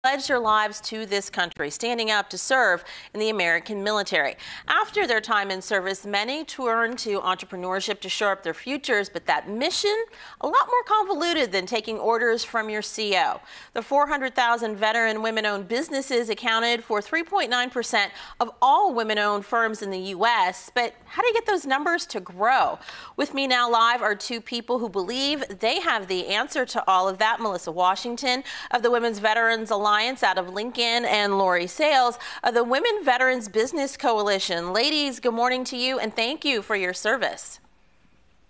pledged their lives to this country, standing up to serve in the American military. After their time in service, many turned to entrepreneurship to shore up their futures, but that mission, a lot more convoluted than taking orders from your CO. The 400,000 veteran women-owned businesses accounted for 3.9% of all women-owned firms in the U.S., but how do you get those numbers to grow? With me now live are two people who believe they have the answer to all of that. Melissa Washington of the Women's Veterans Alliance out of Lincoln, and Lori Sales of the Women Veterans Business Coalition. Ladies, good morning to you, and thank you for your service.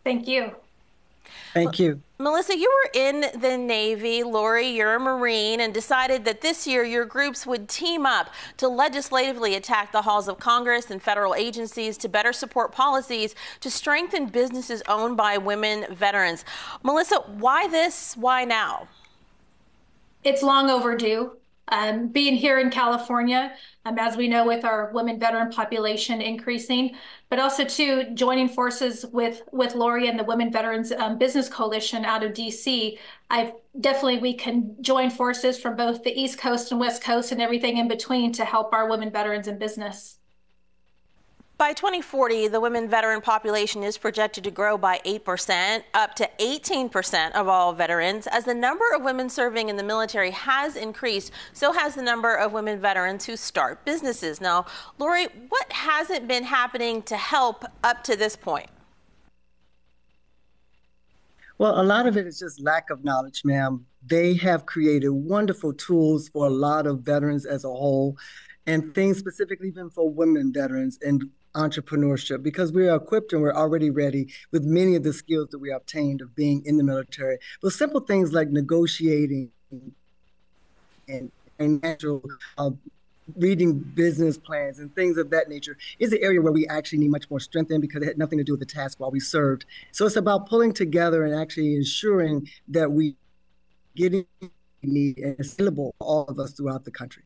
Thank you. Thank you. Melissa, you were in the Navy. Lori, you're a Marine, and decided that this year your groups would team up to legislatively attack the halls of Congress and federal agencies to better support policies to strengthen businesses owned by women veterans. Melissa, why this? Why now? It's long overdue. Being here in California, as we know, with our women veteran population increasing, but also too joining forces with Lori and the Women Veterans Business Coalition out of DC. We can join forces from both the East Coast and West Coast and everything in between to help our women veterans in business. By 2040, the women veteran population is projected to grow by 8%, up to 18% of all veterans. As the number of women serving in the military has increased, so has the number of women veterans who start businesses. Now, Lori, what hasn't been happening to help up to this point? Well, a lot of it is just lack of knowledge, ma'am. They have created wonderful tools for a lot of veterans as a whole, and things specifically even for women veterans and entrepreneurship, because we are equipped and we're already ready with many of the skills that we obtained of being in the military. But simple things like negotiating and natural reading business plans and things of that nature is an area where we actually need much more strength in, because it had nothing to do with the task while we served. So it's about pulling together and actually ensuring that we get in need and it's available for all of us throughout the country.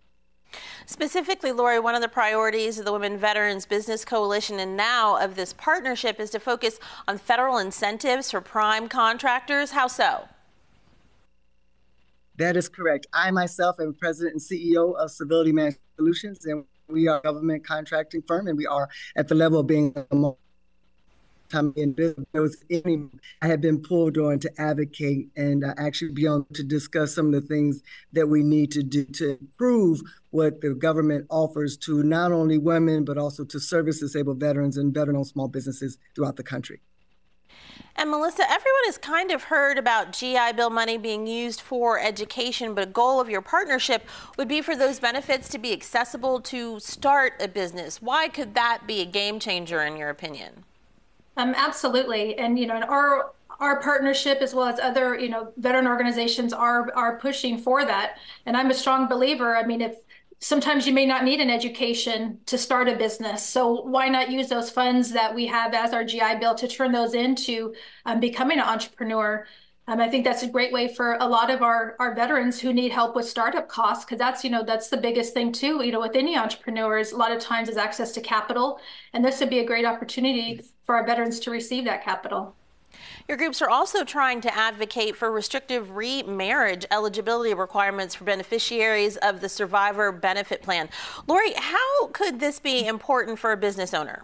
Specifically, Lori, one of the priorities of the Women Veterans Business Coalition and now of this partnership is to focus on federal incentives for prime contractors. How so? That is correct. I myself am president and CEO of Civility Management Solutions, and we are a government contracting firm, and we are at the level of being a in business. I have been pulled on to advocate and actually be on to discuss some of the things that we need to do to improve what the government offers to not only women, but also to service disabled veterans and veteran-owned small businesses throughout the country. And Melissa, everyone has kind of heard about GI Bill money being used for education, but a goal of your partnership would be for those benefits to be accessible to start a business. Why could that be a game changer in your opinion? Absolutely. And, our partnership, as well as other, veteran organizations are pushing for that. And I'm a strong believer. If sometimes you may not need an education to start a business. So why not use those funds that we have as our GI Bill to turn those into becoming an entrepreneur? I think that's a great way for a lot of our veterans who need help with startup costs, because that's the biggest thing too, with any entrepreneurs, a lot of times is access to capital. And this would be a great opportunity for our veterans to receive that capital. Your groups are also trying to advocate for restrictive remarriage eligibility requirements for beneficiaries of the Survivor Benefit Plan. Lori, how could this be important for a business owner?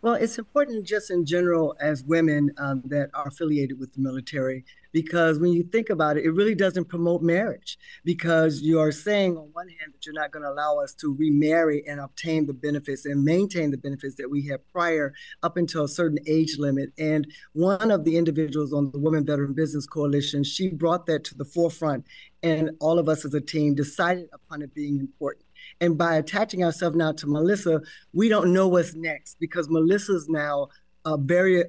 Well, it's important just in general as women that are affiliated with the military, because when you think about it, it really doesn't promote marriage, because you are saying on one hand that you're not going to allow us to remarry and obtain the benefits and maintain the benefits that we had prior up until a certain age limit. And one of the individuals on the Women Veteran Business Coalition, she brought that to the forefront, and all of us as a team decided upon it being important. And by attaching ourselves now to Melissa, we don't know what's next, because Melissa's now very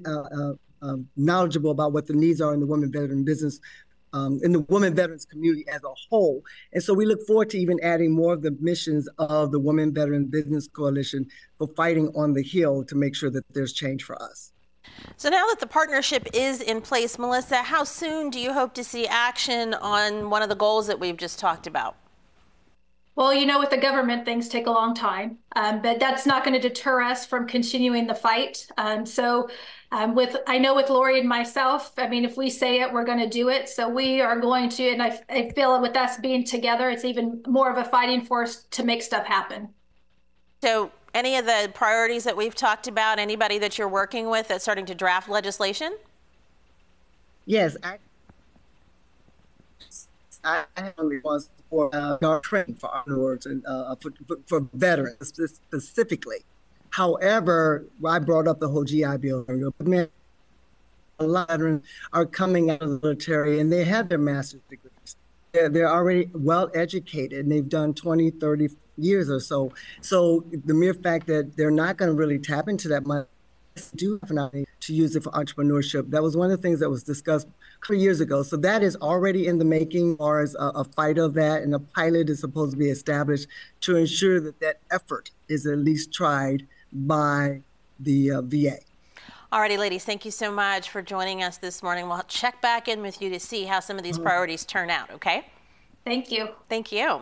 knowledgeable about what the needs are in the women veteran business, in the women veterans community as a whole. And so we look forward to even adding more of the missions of the Women Veteran Business Coalition for fighting on the Hill to make sure that there's change for us. So now that the partnership is in place, Melissa, how soon do you hope to see action on one of the goals that we've just talked about? Well, with the government, things take a long time, but that's not going to deter us from continuing the fight. So I know with Lori and myself, I mean, if we say it, we're going to do it. So we are going to, and I feel with us being together, it's even more of a fighting force to make stuff happen. So any of the priorities that we've talked about, anybody that you're working with that's starting to draft legislation? Yes, I only was for our training for entrepreneurs and for veterans specifically. However, I brought up the whole GI Bill. But man, a lot of veterans are coming out of the military and they have their master's degrees. They're already well educated and they've done 20, 30 years or so. So the mere fact that they're not going to really tap into that money, do have an opportunity to use it for entrepreneurship. That was one of the things that was discussed a couple of years ago. So that is already in the making, or as a fight of that, and a pilot is supposed to be established to ensure that that effort is at least tried by the VA. All righty, ladies, thank you so much for joining us this morning. We'll check back in with you to see how some of these priorities turn out, okay? Thank you. Thank you.